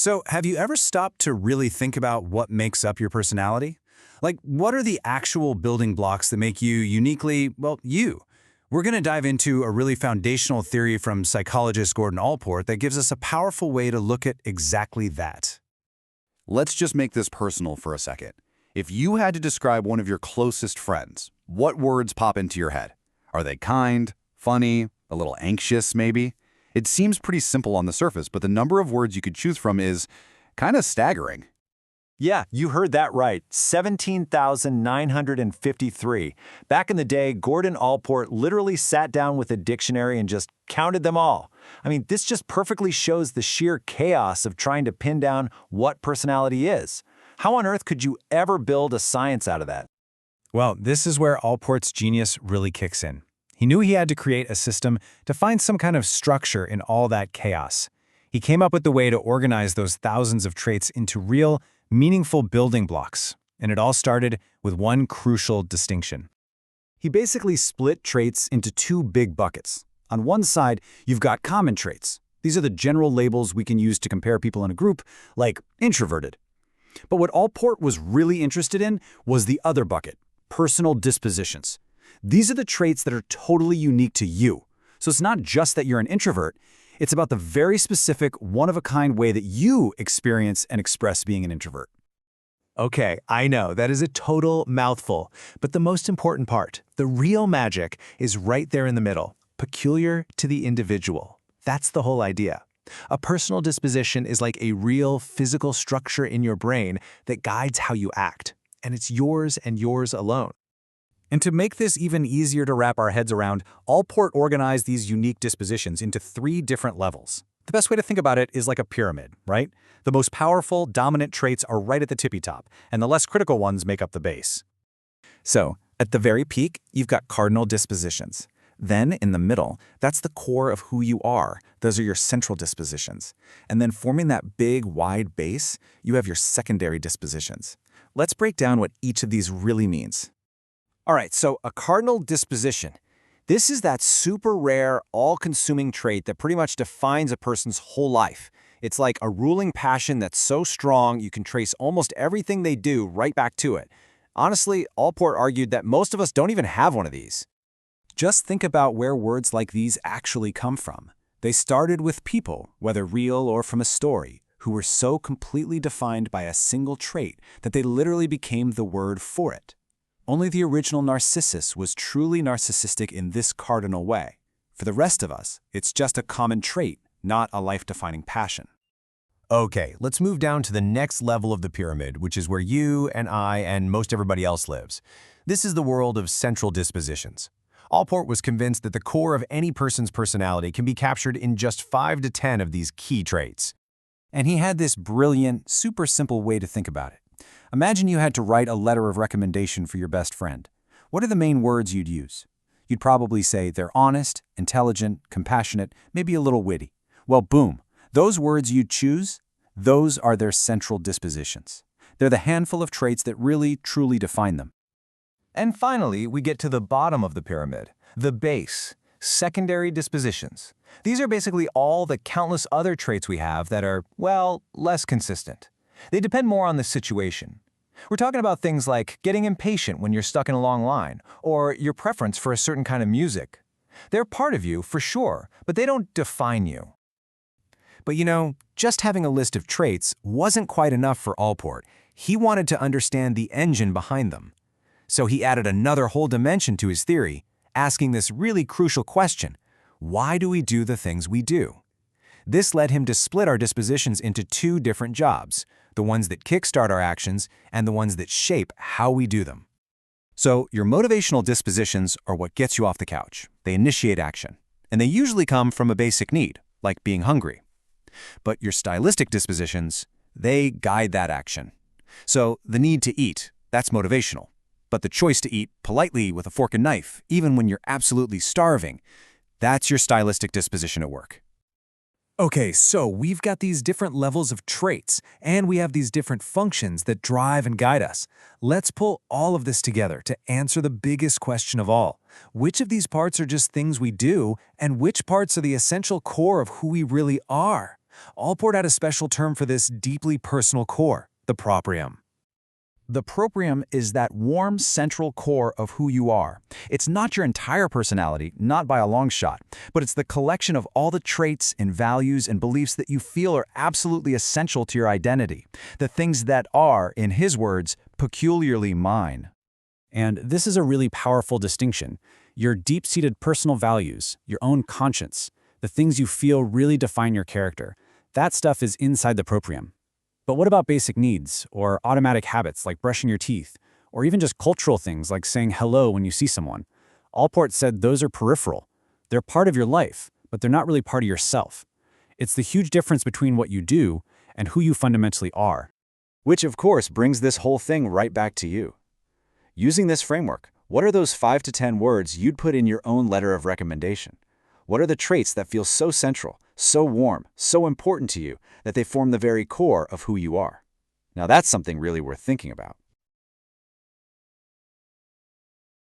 So, have you ever stopped to really think about what makes up your personality? Like, what are the actual building blocks that make you uniquely, well, you? We're going to dive into a really foundational theory from psychologist Gordon Allport that gives us a powerful way to look at exactly that. Let's just make this personal for a second. If you had to describe one of your closest friends, what words pop into your head? Are they kind, funny, a little anxious maybe? It seems pretty simple on the surface, but the number of words you could choose from is kind of staggering. Yeah, you heard that right. 17,953. Back in the day, Gordon Allport literally sat down with a dictionary and just counted them all. I mean, this just perfectly shows the sheer chaos of trying to pin down what personality is. How on earth could you ever build a science out of that? Well, this is where Allport's genius really kicks in. He knew he had to create a system to find some kind of structure in all that chaos. He came up with the way to organize those thousands of traits into real, meaningful building blocks, and it all started with one crucial distinction. He basically split traits into two big buckets. On one side, you've got common traits. These are the general labels we can use to compare people in a group, like introverted. But what Allport was really interested in was the other bucket, personal dispositions. These are the traits that are totally unique to you. So it's not just that you're an introvert, it's about the very specific, one-of-a-kind way that you experience and express being an introvert. Okay, I know, that is a total mouthful. But the most important part, the real magic, is right there in the middle, peculiar to the individual. That's the whole idea. A personal disposition is like a real physical structure in your brain that guides how you act, and it's yours and yours alone. And to make this even easier to wrap our heads around, Allport organized these unique dispositions into 3 different levels. The best way to think about it is like a pyramid, right? The most powerful, dominant traits are right at the tippy top, and the less critical ones make up the base. So, at the very peak, you've got cardinal dispositions. Then, in the middle, that's the core of who you are. Those are your central dispositions. And then forming that big, wide base, you have your secondary dispositions. Let's break down what each of these really means. All right, so a cardinal disposition. This is that super rare, all-consuming trait that pretty much defines a person's whole life. It's like a ruling passion that's so strong you can trace almost everything they do right back to it. Honestly, Allport argued that most of us don't even have one of these. Just think about where words like these actually come from. They started with people, whether real or from a story, who were so completely defined by a single trait that they literally became the word for it. Only the original Narcissus was truly narcissistic in this cardinal way. For the rest of us, it's just a common trait, not a life-defining passion. Okay, let's move down to the next level of the pyramid, which is where you and I and most everybody else lives. This is the world of central dispositions. Allport was convinced that the core of any person's personality can be captured in just 5 to 10 of these key traits. And he had this brilliant, super simple way to think about it. Imagine you had to write a letter of recommendation for your best friend. What are the main words you'd use? You'd probably say they're honest, intelligent, compassionate, maybe a little witty. Well, boom, those words you'd choose, those are their central dispositions. They're the handful of traits that really, truly define them. And finally, we get to the bottom of the pyramid, the base, secondary dispositions. These are basically all the countless other traits we have that are, well, less consistent. They depend more on the situation. We're talking about things like getting impatient when you're stuck in a long line, or your preference for a certain kind of music. They're part of you, for sure, but they don't define you. But you know, just having a list of traits wasn't quite enough for Allport. He wanted to understand the engine behind them. So he added another whole dimension to his theory, asking this really crucial question: why do we do the things we do? This led him to split our dispositions into 2 different jobs, the ones that kickstart our actions and the ones that shape how we do them. So your motivational dispositions are what gets you off the couch. They initiate action, and they usually come from a basic need, like being hungry. But your stylistic dispositions, they guide that action. So the need to eat, that's motivational. But the choice to eat politely with a fork and knife, even when you're absolutely starving, that's your stylistic disposition at work. Okay, so we've got these different levels of traits, and we have these different functions that drive and guide us. Let's pull all of this together to answer the biggest question of all. Which of these parts are just things we do, and which parts are the essential core of who we really are? Allport had a special term for this deeply personal core, the proprium. The proprium is that warm central core of who you are. It's not your entire personality, not by a long shot, but it's the collection of all the traits and values and beliefs that you feel are absolutely essential to your identity, the things that are, in his words, peculiarly mine. And this is a really powerful distinction. Your deep-seated personal values, your own conscience, the things you feel really define your character, that stuff is inside the proprium. But what about basic needs, or automatic habits like brushing your teeth, or even just cultural things like saying hello when you see someone? Allport said those are peripheral. They're part of your life, but they're not really part of yourself. It's the huge difference between what you do and who you fundamentally are. Which, of course, brings this whole thing right back to you. Using this framework, what are those 5 to 10 words you'd put in your own letter of recommendation? What are the traits that feel so central, so warm, so important to you that they form the very core of who you are? Now that's something really worth thinking about.